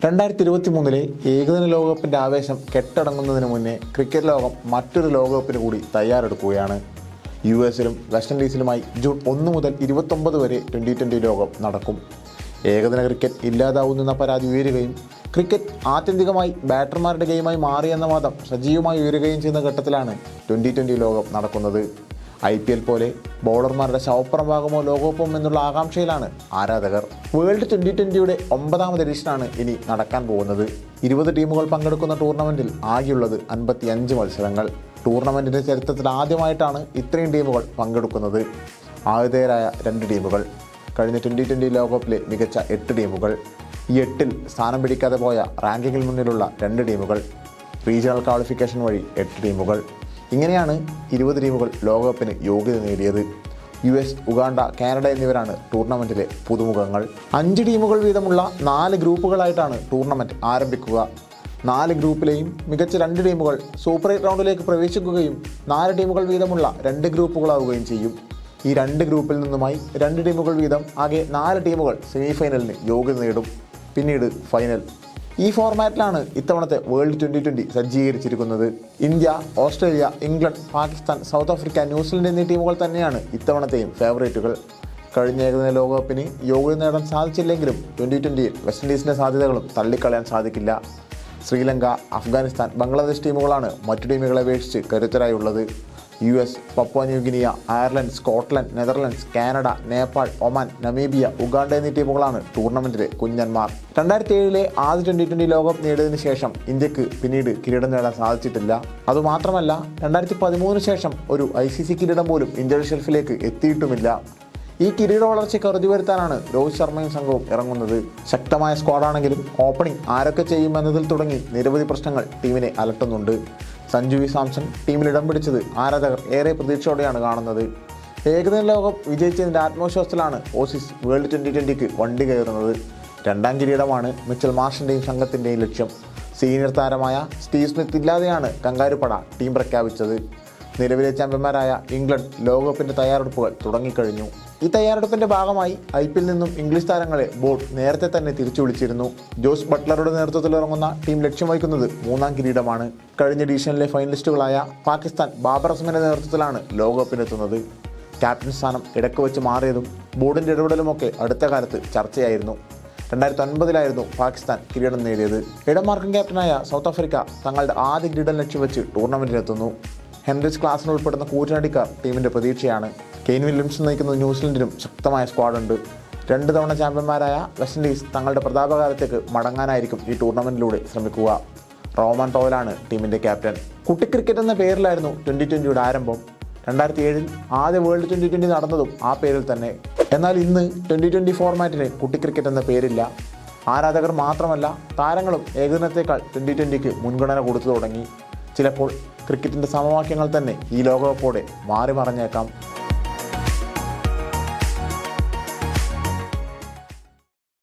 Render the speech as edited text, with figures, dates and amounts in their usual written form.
2023 ഏകദിന ലോകകപ്പിൻ്റെ ആവേശം കെട്ടടങ്ങുന്നതിന് മുന്നേ ക്രിക്കറ്റ് ലോകം മറ്റൊരു ലോകകപ്പിന് കൂടി തയ്യാറെടുക്കുകയാണ്. US-ലും വെസ്റ്റ് ഇൻഡീസിലുമായി ജൂൺ 1 മുതൽ 29 വരെ T20 ലോകം നടക്കും. ഏകദിന ക്രിക്കറ്റ് ഇല്ലാതാവുന്ന പരാതി ഉയരുകയും ക്രിക്കറ്റ് ആത്യന്തികമായി ബാറ്റർമാരുടെ ഗെയിമായി മാറിയെന്ന വാദം സജീവമായി ഉയരുകയും ചെയ്യുന്ന ഘട്ടത്തിലാണ് T20 ലോകം നടക്കുന്നത്. IPL പോലെ ബൗളർമാരുടെ ശവപ്പുറമാകുമോ ലോകകപ്പും എന്നുള്ള ആകാംക്ഷയിലാണ് ആരാധകർ. വേൾഡ് T20യുടെ 9ാമത് എഡിഷനാണ് ഇനി നടക്കാൻ പോകുന്നത്. 20 ടീമുകൾ പങ്കെടുക്കുന്ന ടൂർണമെൻറ്റിൽ ആകെയുള്ളത് 55 മത്സരങ്ങൾ. ടൂർണമെൻറ്റിൻ്റെ ചരിത്രത്തിൽ ആദ്യമായിട്ടാണ് ഇത്രയും ടീമുകൾ പങ്കെടുക്കുന്നത്. ആതിഥേയരായ 2 ടീമുകൾ, കഴിഞ്ഞ T20 ലോകകപ്പിലെ മികച്ച 8 ടീമുകൾ, ഈ 8ൽ സ്ഥാനം പിടിക്കാതെ പോയ റാങ്കിങ്ങിൽ മുന്നിലുള്ള 2 ടീമുകൾ, റീജിയണൽ ക്വാളിഫിക്കേഷൻ വഴി 8 ടീമുകൾ. ഇങ്ങനെയാണ് 20 ടീമുകൾ ലോകകപ്പിന് യോഗ്യത നേടിയത്. US, ഉഗാണ്ട, കാനഡ എന്നിവരാണ് ടൂർണമെൻറ്റിലെ പുതുമുഖങ്ങൾ. 5 ടീമുകൾ വീതമുള്ള 4 ഗ്രൂപ്പുകളായിട്ടാണ് ടൂർണമെൻറ്റ് ആരംഭിക്കുക. 4 ഗ്രൂപ്പിലെയും മികച്ച 2 ടീമുകൾ സൂപ്പർ 8 റൗണ്ടിലേക്ക് പ്രവേശിക്കുകയും 4 ടീമുകൾ വീതമുള്ള 2 ഗ്രൂപ്പുകളാവുകയും ചെയ്യും. ഈ 2 ഗ്രൂപ്പിൽ നിന്നുമായി 2 ടീമുകൾ വീതം ആകെ 4 ടീമുകൾ സെമിഫൈനലിന് യോഗ്യത നേടും. പിന്നീട് ഫൈനൽ. ഈ ഫോർമാറ്റിലാണ് ഇത്തവണത്തെ വേൾഡ് T20 സജ്ജീകരിച്ചിരിക്കുന്നത്. India, Australia, England, Pakistan, South Africa, New Zealand എന്നീ ടീമുകൾ തന്നെയാണ് ഇത്തവണത്തെയും ഫേവറേറ്റുകൾ. കഴിഞ്ഞ ഏകദിന ലോകകപ്പിന് യോഗ്യത നേടാൻ സാധിച്ചില്ലെങ്കിലും T20യിൽ വെസ്റ്റ് ഇൻഡീസിൻ്റെ സാധ്യതകളും തള്ളിക്കളയാൻ സാധിക്കില്ല. ശ്രീലങ്ക, അഫ്ഗാനിസ്ഥാൻ, ബംഗ്ലാദേശ് ടീമുകളാണ് മറ്റു ടീമുകളെ അപേക്ഷിച്ച് കരുത്തരായുള്ളത്. US, Papua New Guinea, Ireland, Scotland, Netherlands, Canada, Nepal, Oman, Namibia, Uganda എന്നീ ടീമുകളാണ് ടൂർണമെൻറ്റിലെ കുഞ്ഞന്മാർ. 2007 ആദ്യ T20 ലോകകപ്പ് നേടിയതിനു ശേഷം ഇന്ത്യക്ക് പിന്നീട് കിരീടം നേടാൻ സാധിച്ചിട്ടില്ല. അതുമാത്രമല്ല 2013 ശേഷം ഒരു ICC കിരീടം പോലും ഇന്ത്യയുടെ ഷെൽഫിലേക്ക് എത്തിയിട്ടുമില്ല. ഈ കിരീട വളർച്ചയ്ക്ക് അറുതി വരുത്താനാണ് രോഹിത് ശർമ്മയും സംഘവും ഇറങ്ങുന്നത്. ശക്തമായ സ്ക്വാഡാണെങ്കിലും ഓപ്പണിംഗ് ആരൊക്കെ ചെയ്യുമെന്നതിൽ തുടങ്ങി നിരവധി പ്രശ്നങ്ങൾ ടീമിനെ അലട്ടുന്നുണ്ട്. സഞ്ജു വി സാംസൺ ടീമിൽ ഇടം പിടിച്ചത് ആരാധകർ ഏറെ പ്രതീക്ഷയോടെയാണ് കാണുന്നത്. ഏകദിന ലോകകപ്പ് വിജയിച്ചതിൻ്റെ ആത്മവിശ്വാസത്തിലാണ് ഓസീസ് വേൾഡ് T20ക്ക് വണ്ടി കയറുന്നത്. 2ാം കിരീടമാണ് മിച്ചൽ മാർഷിൻ്റെയും സംഘത്തിൻ്റെയും ലക്ഷ്യം. സീനിയർ താരമായ സ്റ്റീവ് സ്മിത്ത് ഇല്ലാതെയാണ് കങ്കാരുപട ടീം പ്രഖ്യാപിച്ചത്. നിലവിലെ ചാമ്പ്യന്മാരായ ഇംഗ്ലണ്ട് ലോകകപ്പിൻ്റെ തയ്യാറെടുപ്പുകൾ തുടങ്ങിക്കഴിഞ്ഞു. ഈ തയ്യാറെടുപ്പിൻ്റെ ഭാഗമായി IPL നിന്നും ഇംഗ്ലീഷ് താരങ്ങളെ ബോർഡ് നേരത്തെ തന്നെ തിരിച്ചു വിളിച്ചിരുന്നു. ജോസ് ബട്ട്ലറുടെ നേതൃത്വത്തിൽ ഇറങ്ങുന്ന ടീം ലക്ഷ്യം വയ്ക്കുന്നത് 3ാം കിരീടമാണ്. കഴിഞ്ഞ എഡിഷനിലെ ഫൈനലിസ്റ്റുകളായ പാകിസ്ഥാൻ ബാബർ അസമിൻ്റെ നേതൃത്വത്തിലാണ് ലോകകപ്പിനെത്തുന്നത്. ക്യാപ്റ്റൻ സ്ഥാനം ഇടയ്ക്ക് വെച്ച് മാറിയതും ബോർഡിൻ്റെ ഇടപെടലുമൊക്കെ അടുത്ത കാലത്ത് ചർച്ചയായിരുന്നു. 2009 പാകിസ്ഥാൻ കിരീടം നേടിയത്. ഇടമാർക്കം ക്യാപ്റ്റനായ സൗത്ത് ആഫ്രിക്ക തങ്ങളുടെ ആദ്യ കിരീടം ലക്ഷ്യം വെച്ച് ടൂർണമെൻറ്റിലെത്തുന്നു. ഹെൻറിച്ച് ക്ലാസിന് ഉൾപ്പെടുന്ന കൂറ്റനടിക്കാർ ടീമിൻ്റെ പ്രതീക്ഷയാണ്. കെയ്ൻ വില്യംസൺ നയിക്കുന്ന ന്യൂസിലൻഡിനും ശക്തമായ സ്ക്വാഡുണ്ട്. 2 തവണ ചാമ്പ്യന്മാരായ വെസ്റ്റ് ഇൻഡീസ് തങ്ങളുടെ പ്രതാപകാലത്തേക്ക് മടങ്ങാനായിരിക്കും ഈ ടൂർണമെൻറ്റിലൂടെ ശ്രമിക്കുക. റോമൻ ടോയിലാണ് ടീമിൻ്റെ ക്യാപ്റ്റൻ. കുട്ടി ക്രിക്കറ്റ് എന്ന പേരിലായിരുന്നു T20യുടെ ആരംഭം. 2007 ആദ്യ വേൾഡ് T20 നടന്നതും ആ പേരിൽ തന്നെ. എന്നാൽ ഇന്ന് T20 ഫോർമാറ്റിന് കുട്ടി ക്രിക്കറ്റ് എന്ന പേരില്ല. ആരാധകർ മാത്രമല്ല താരങ്ങളും ഏകദിനത്തേക്കാൾ T20ക്ക് മുൻഗണന കൊടുത്തു തുടങ്ങി. ചിലപ്പോൾ ക്രിക്കറ്റിൻ്റെ സമവാക്യങ്ങൾ തന്നെ ഈ ലോകകപ്പോടെ മാറി മറിഞ്ഞേക്കാം.